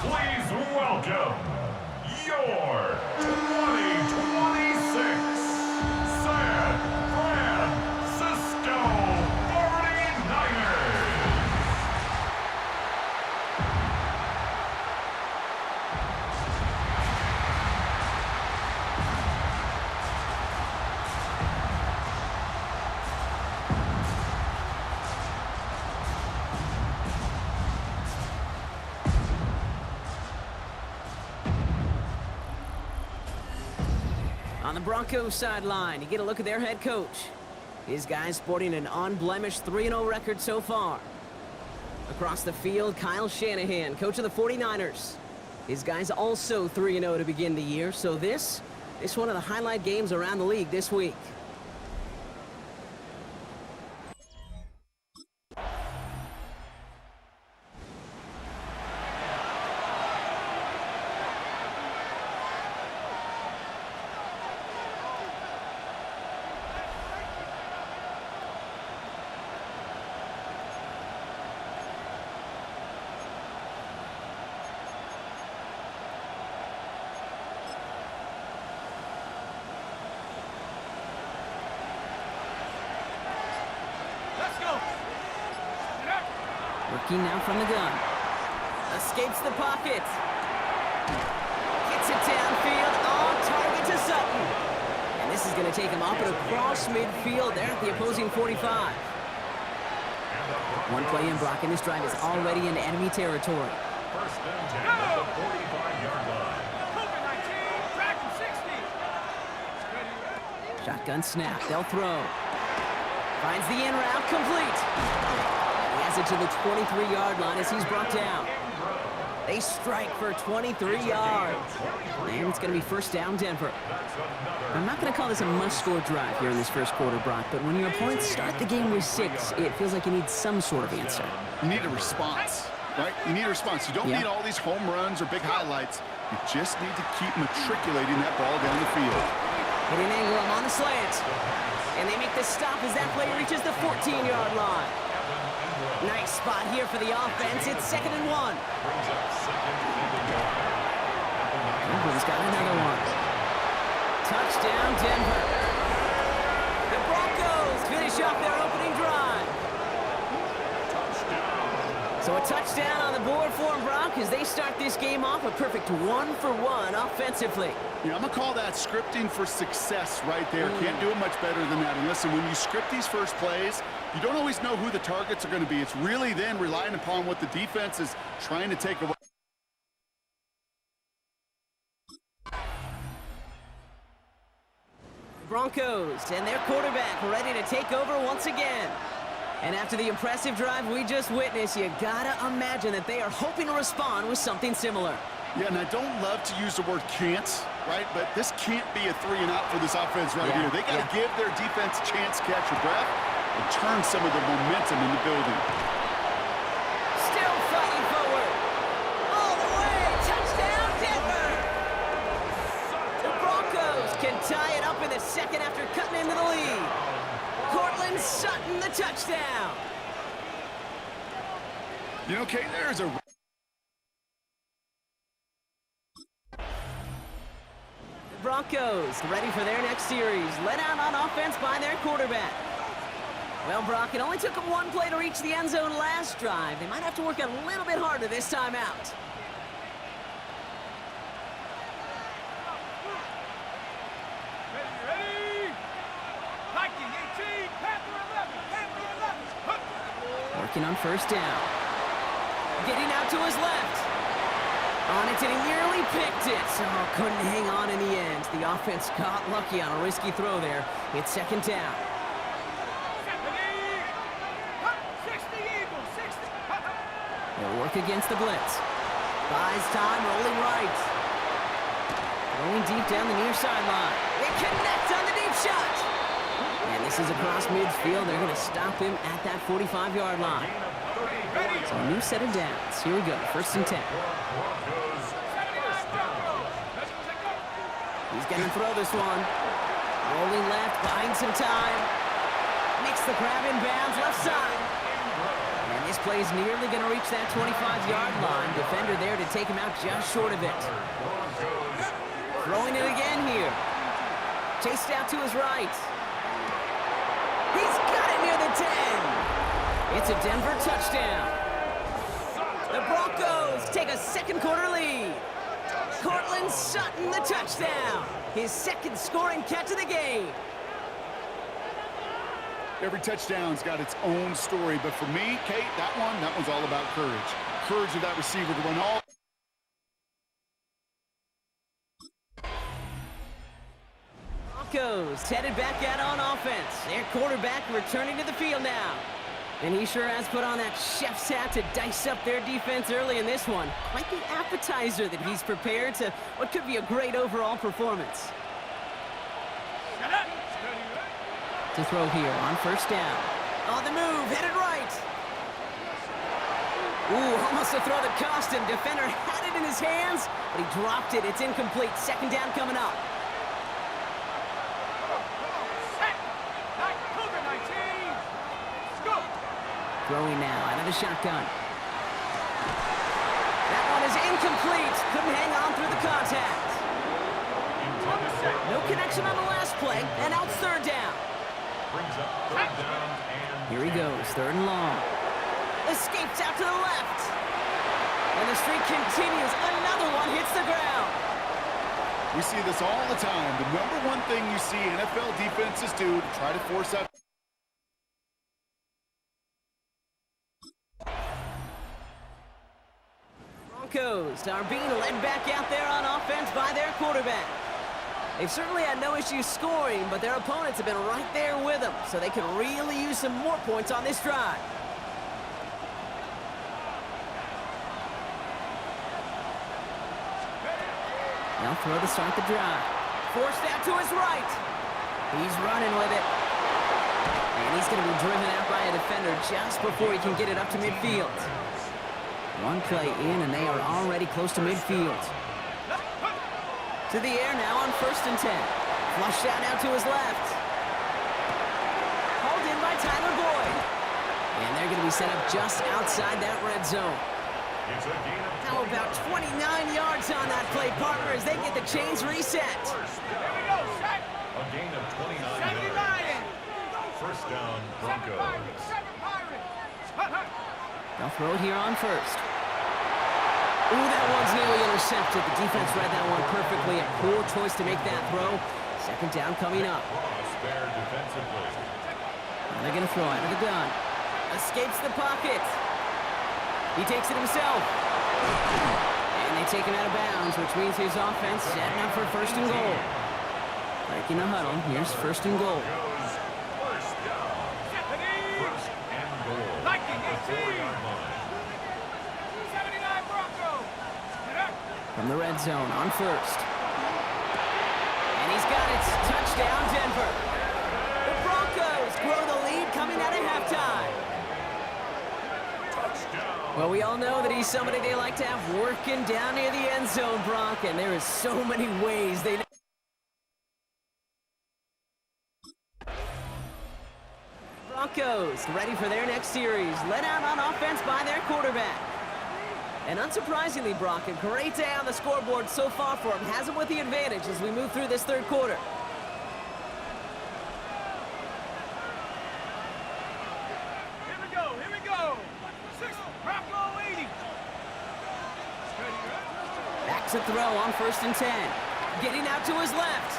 Please welcome your 2026 San Francisco 49ers. On the Broncos sideline, you get a look at their head coach. His guys sporting an unblemished 3-0 record so far. Across the field, Kyle Shanahan, coach of the 49ers. His guys also 3-0 to begin the year, so this is one of the highlight games around the league this week. Working now from the gun. Escapes the pocket. Gets it downfield on target to Sutton. And this is going to take him up and across midfield there at the opposing 45. One play in, Brock, and this drive is already in enemy territory. First and 10 at the 45-yard line. Shotgun snap. They'll throw. Finds the in route, complete. He has it to the 23-yard line as he's brought down. They strike for 23 yards. And it's going to be first down, Denver. I'm not going to call this a must-score drive here in this first quarter, Brock, but when your opponents start the game with 6, it feels like you need some sort of answer. You need a response, right? You need a response. You don't need all these home runs or big highlights. You just need to keep matriculating that ball down the field. Hitting Ingram on the slant. And they make the stop as that play reaches the 14-yard line. Nice spot here for the offense. It's 2nd and 1. Ingram's got another one. Touchdown, Denver. The Broncos finish off their opening drive. So a touchdown on the board for them, Brock, as they start this game off a perfect 1-for-1 offensively. Yeah, I'm going to call that scripting for success right there. Can't do it much better than that. And listen, when you script these first plays, you don't always know who the targets are going to be. It's really then relying upon what the defense is trying to take away. Broncos and their quarterback ready to take over once again. And after the impressive drive we just witnessed, you gotta imagine that they are hoping to respond with something similar. Yeah, and I don't love to use the word can't, right? But this can't be a 3-and-out for this offense right here. They got to give their defense a chance to catch your breath and turn some of the momentum in the building. Still fighting forward. All the way. Touchdown, Denver. The Broncos can tie it up in the second after cutting into the lead. Cortland Sutton, the touchdown. You know, Kate, there's a... Broncos ready for their next series. Led out on offense by their quarterback. Well, Brock, it only took them one play to reach the end zone last drive. They might have to work a little bit harder this time out. Ready? Viking 18, Panther 11, Panther 11. Working on first down. Getting out to his left. On it, and he nearly picked it. So couldn't hang on in the end. The offense got lucky on a risky throw there. It's second down. 60 Eagles, 60. They'll work against the blitz. Buys time, rolling right. Going deep down the near sideline. They connect on the deep shot. And this is across midfield. They're going to stop him at that 45-yard line. So a new set of downs. Here we go, first and 10. He's going to throw this one. Rolling left, buying some time. Makes the grab in bounds, left side. And this play is nearly going to reach that 25-yard line. Defender there to take him out just short of it. Throwing it again here. Chased out to his right. He's got it near the 10. It's a Denver touchdown. The Broncos take a second quarter lead. Cortland Sutton, the touchdown. His second scoring catch of the game. Every touchdown's got its own story, but for me, Kate, that one's all about courage. Courage of that receiver to run all... Broncos headed back out on offense. Their quarterback returning to the field now. And he sure has put on that chef's hat to dice up their defense early in this one. Quite the appetizer that he's prepared to what could be a great overall performance. To throw here on first down. On the move, headed right. Ooh, almost a throw that cost him. Defender had it in his hands, but he dropped it. It's incomplete. Second down coming up. Throwing now out of the shotgun. That one is incomplete. Couldn't hang on through the contact. No connection on the last play, and now it's third down. Here he goes, third and long. Escapes out to the left. And the streak continues. Another one hits the ground. We see this all the time. The number one thing you see NFL defenses do to try to force out... Broncos are being led back out there on offense by their quarterback. They've certainly had no issues scoring, but their opponents have been right there with them, so they can really use some more points on this drive. Now throw to start the drive. Forced out to his right. He's running with it. And he's going to be driven out by a defender just before he can get it up to midfield. One play in, and they are already close to midfield. To the air now on first and 10. Flushed out now to his left. Hauled in by Tyler Boyd. And they're going to be set up just outside that red zone. How about 29 yards on that play, partner, as they get the chains reset. Here we go, set. A gain of 29 79. yards. First down, Broncos. 7 Pirates. They'll throw it here on first. Ooh, that one's nearly intercepted. The defense read that one perfectly. A poor choice to make that throw. Second down coming up. Spare defensively. Now they're going to throw out of the gun. Escapes the pocket. He takes it himself. And they take him out of bounds, which means his offense setting up for first and goal. Breaking the huddle. Here's first and goal. First down. First and goal. Viking 18. 79 Broncos. From the red zone on first. And he's got it. Touchdown, Denver. The Broncos grow the lead coming out of halftime. Well, we all know that he's somebody they like to have working down near the end zone, Brock, and there is so many ways they... Broncos ready for their next series. Led out on offense by their quarterback. And unsurprisingly, Brock, a great day on the scoreboard so far for him. Has him with the advantage as we move through this third quarter. Here we go. 6, Bronco 80. Back to throw on 1st and 10. Getting out to his left.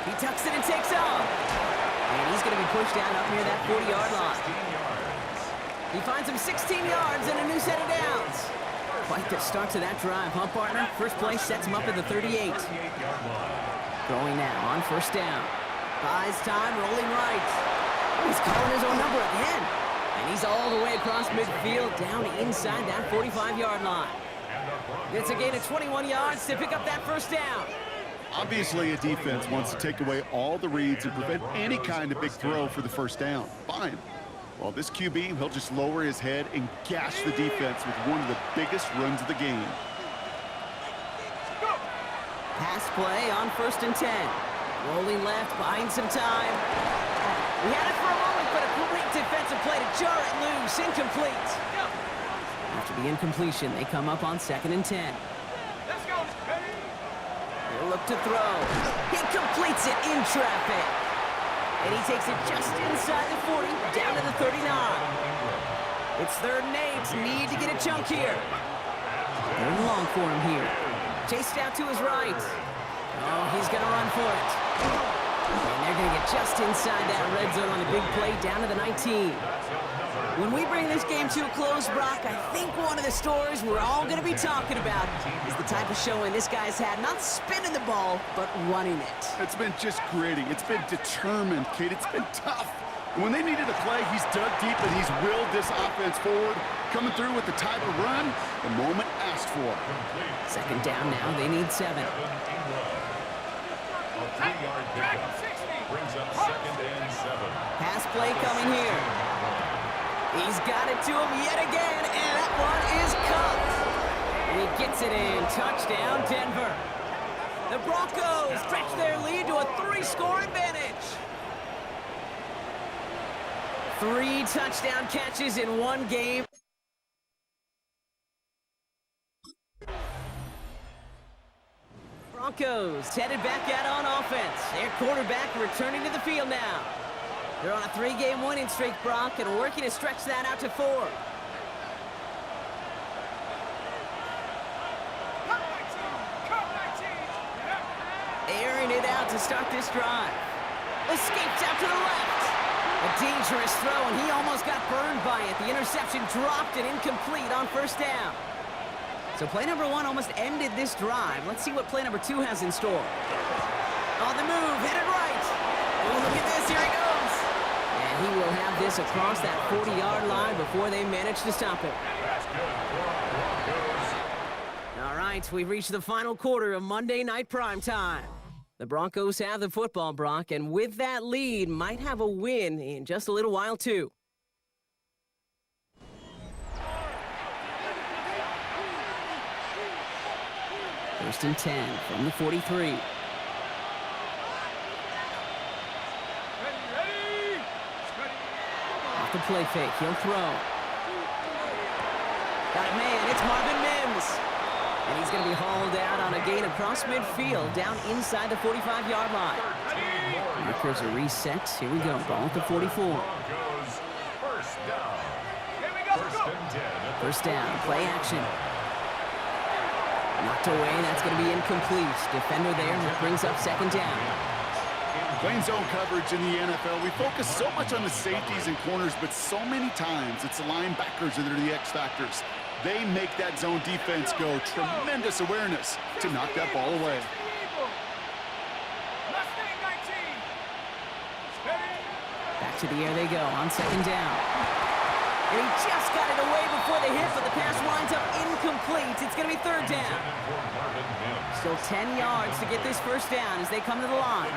He tucks it and takes off. And he's going to be pushed down up near that 40-yard line. He finds him 16 yards and a new set of downs. Quite the start to that drive, huh, partner? First play sets him up at the 38. Throwing now on 1st down. Buys time, rolling right. He's calling his own number again. And he's all the way across midfield, down inside that 45-yard line. It's a gain of 21 yards to pick up that 1st down. Obviously, a defense wants to take away all the reads and prevent any kind of big throw for the 1st down. Fine. Well, this QB, he'll just lower his head and gash the defense with one of the biggest runs of the game. Pass play on 1st and 10. Rolling left, buying some time. We had it for a moment, but a great defensive play to jar it loose. Incomplete. After the incompletion, they come up on 2nd and 10. Let's go. He'll look to throw. He completes it in traffic. And he takes it just inside the 40, down to the 39. It's 3rd and 8. Need to get a chunk here. 3rd and long for him here. Chased out to his right. Oh, he's going to run for it. And they're going to get just inside that red zone on the big play, down to the 19. When we bring this game to a close, Brock, I think one of the stories we're all going to be talking about is the type of showing this guy's had, not spinning the ball, but running it. It's been just gritty. It's been determined, Kate. It's been tough. And when they needed a play, he's dug deep and he's willed this offense forward, coming through with the type of run the moment asked for. 2nd down now. They need 7. A 3-yard pickup brings up 2nd and 7. Pass play coming here. He's got it to him yet again, and that one is caught. And he gets it in. Touchdown, Denver. The Broncos stretch their lead to a 3-score advantage. 3 touchdown catches in one game. Broncos headed back out on offense. Their quarterback returning to the field now. They're on a 3-game winning streak, Brock, and working to stretch that out to 4. Airing it out to start this drive. Escapes out to the left. A dangerous throw, and he almost got burned by it. The interception dropped and incomplete on 1st down. So play number 1 almost ended this drive. Let's see what play number 2 has in store. On the move, headed right. Oh, look at this, here he goes. And he will have this across that 40-yard line before they manage to stop it. All right, we've reached the final quarter of Monday Night Primetime. The Broncos have the football, Brock, and with that lead, might have a win in just a little while, too. First and 10 from the 43. Off the play fake, he'll throw. Got a man, it's Marvin Mims. And he's going to be hauled out on a gain across midfield, down inside the 45-yard line. Markers are reset. Here we go, ball at the 44. First down. First down, play action. Knocked away, that's going to be incomplete. Defender there, that brings up 2nd down. Playing zone coverage in the NFL, we focus so much on the safeties and corners, but so many times it's the linebackers that are the X factors. They make that zone defense go. Tremendous awareness to knock that ball away. Back to the air they go on 2nd down. And he just got it away before the hit, but the pass winds up incomplete. It's going to be 3rd down. Still 10 yards to get this 1st down as they come to the line.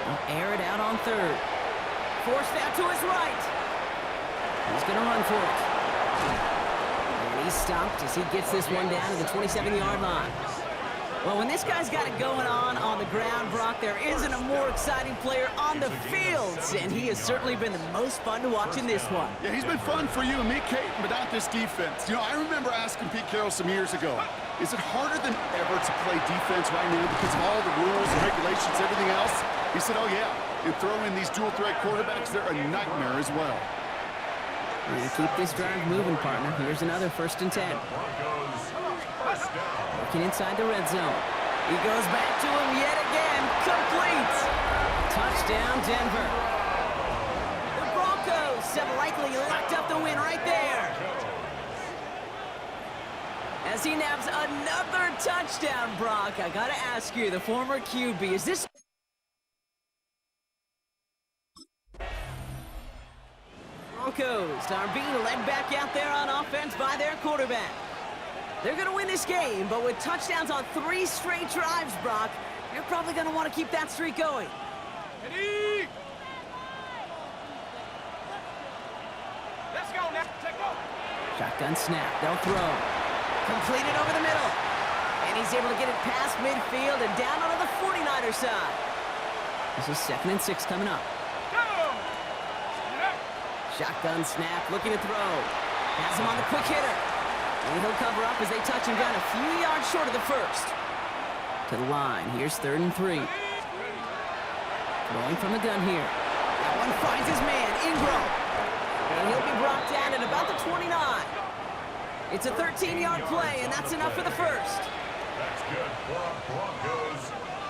They'll air it out on 3rd. Forced out to his right. He's going to run for it. And he's stopped as he gets this one down to the 27-yard line. Well, when this guy's got it going on the ground, Brock, there isn't a more exciting player on the field, and he has certainly been the most fun to watch in this one. Yeah, he's been fun for you and me, Kate, but not this defense. You know, I remember asking Pete Carroll some years ago, is it harder than ever to play defense right now because of all the rules and regulations, everything else? He said, oh, yeah. And throw in these dual-threat quarterbacks, they're a nightmare as well. We're going to keep this drive moving, partner. Here's another 1st and 10. Working inside the red zone. He goes back to him yet again. Complete. Touchdown, Denver. The Broncos have likely locked up the win right there. As he naps another touchdown, Brock, I got to ask you, the former QB, is this... Broncos are being led back out there on offense by their quarterback. They're going to win this game, but with touchdowns on 3 straight drives, Brock, you're probably going to want to keep that streak going. Ready? Let's go now. Take off. Shotgun snap. They'll throw. Completed over the middle. And he's able to get it past midfield and down onto the 49er side. This is 2nd and 6 coming up. Go! Shotgun snap, looking to throw. Has him on the quick hitter. And he'll cover up as they touch him down a few yards short of the 1st. To the line, here's 3rd and 3. Throwing from the gun here. That one finds his man, Ingram. And he'll be brought down at about the 29. It's a 13-yard play, and that's enough for the 1st. That's good for Broncos.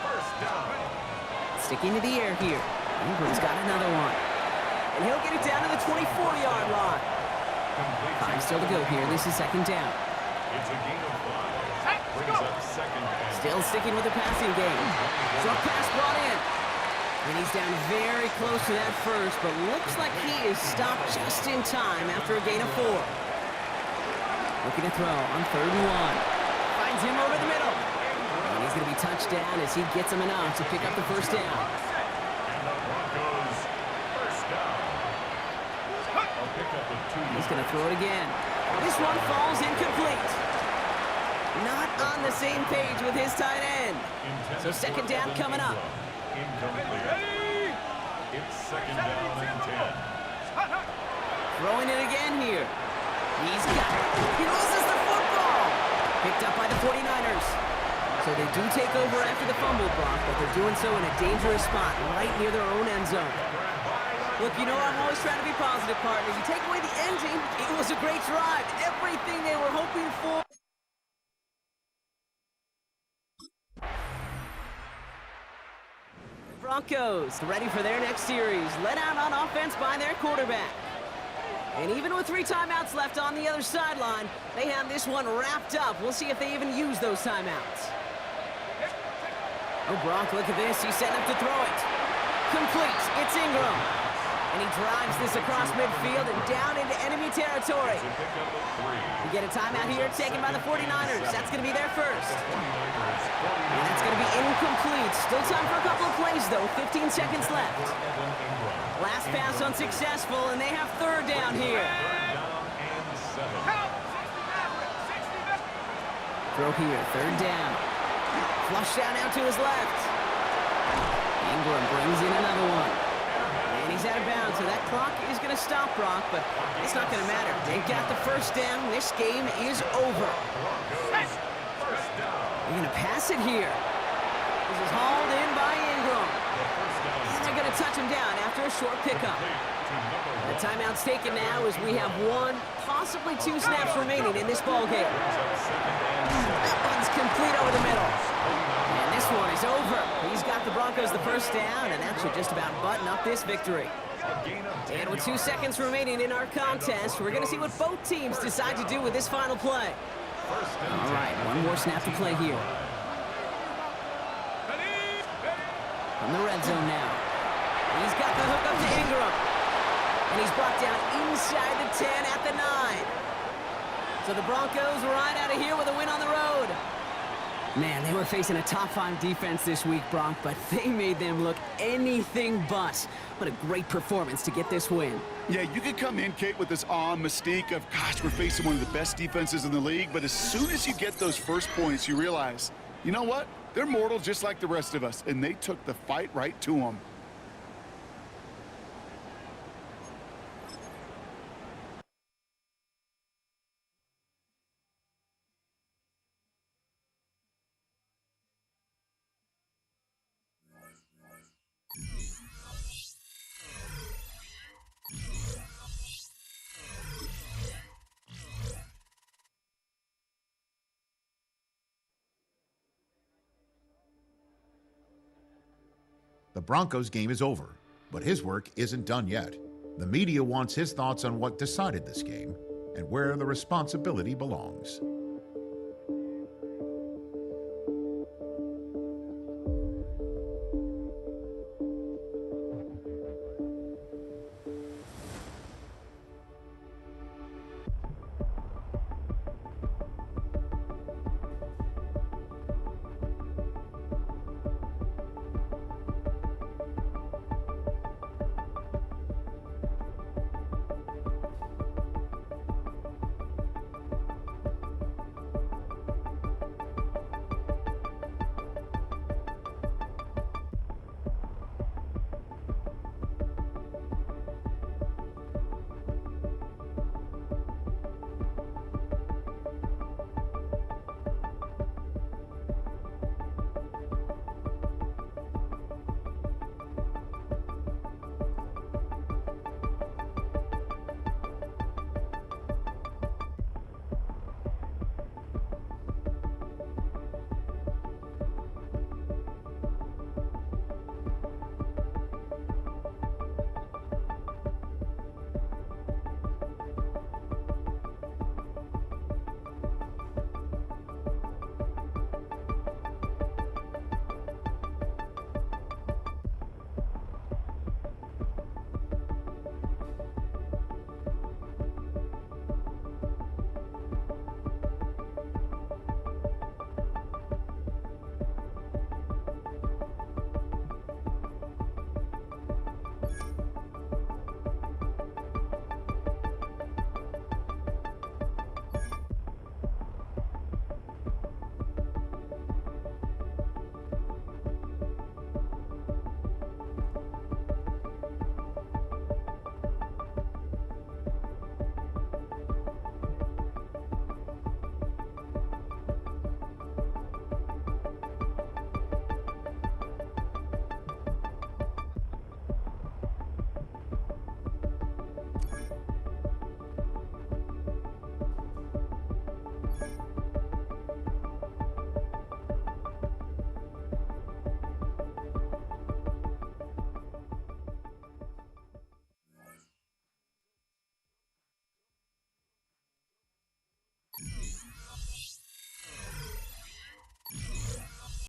1st down. Sticking to the air here. Ingram's got another one. And he'll get it down to the 24-yard line. 5 still to go here. This is 2nd down. It's a gain of 5. Brings up 2nd down. Still sticking with the passing game. Short pass brought in. And he's down very close to that 1st, but looks like he is stopped just in time after a gain of 4. Looking to throw on 3rd and 1. Finds him over the middle. And he's going to be touched down as he gets him enough to pick up the 1st down. And the Broncos 1st down. I'll pick up with 2. He's going to throw it again. This one falls incomplete. Not on the same page with his tight end. So 2nd down coming up. Incomplete. It's 2nd down and 10. Throwing it again here. He's got it. He loses the football. Picked up by the 49ers. So they do take over after the fumble, Brock, but they're doing so in a dangerous spot right near their own end zone. Look, you know I'm always trying to be positive, partner. You take away the ending, it was a great drive. Everything they were hoping for. Broncos ready for their next series. Led out on offense by their quarterback. And even with 3 timeouts left on the other sideline, they have this one wrapped up. We'll see if they even use those timeouts. Oh, Brock, look at this. He's setting up to throw it. Complete. It's Ingram. And he drives this across midfield and down into enemy territory. We get a timeout here taken by the 49ers. That's going to be their 1st. And that's going to be incomplete. Still time for a couple of plays, though. 15 seconds left. Last pass unsuccessful, and they have 3rd down here. Throw here, 3rd down. Flush down out to his left. Ingram brings in another one. And he's out of bounds, so that clock is going to stop, Brock, but it's not going to matter. They've got the 1st down. This game is over. They're going to pass it here. This is hauled in by Ingram. And they're going to touch him down after a short pickup. The timeout's taken now as we have 1, possibly 2 snaps remaining in this ballgame. That one's complete over the middle. And this one is over. He's got the Broncos the 1st down, and that should just about button up this victory. And with 2 seconds remaining in our contest, we're going to see what both teams decide to do with this final play. All right, 1 more snap to play here. From the red zone now. He's got the hook up to Ingram. And he's brought down inside the 10 at the 9. So the Broncos right out of here with a win on the road. Man, they were facing a top 5 defense this week, Brock, but they made them look anything but. What a great performance to get this win. Yeah, you could come in, Kate, with this awe and mystique of, gosh, we're facing one of the best defenses in the league, but as soon as you get those first points, you realize You know what? They're mortal just like the rest of us, and they took the fight right to them. The Broncos game is over, but his work isn't done yet. The media wants his thoughts on what decided this game and where the responsibility belongs.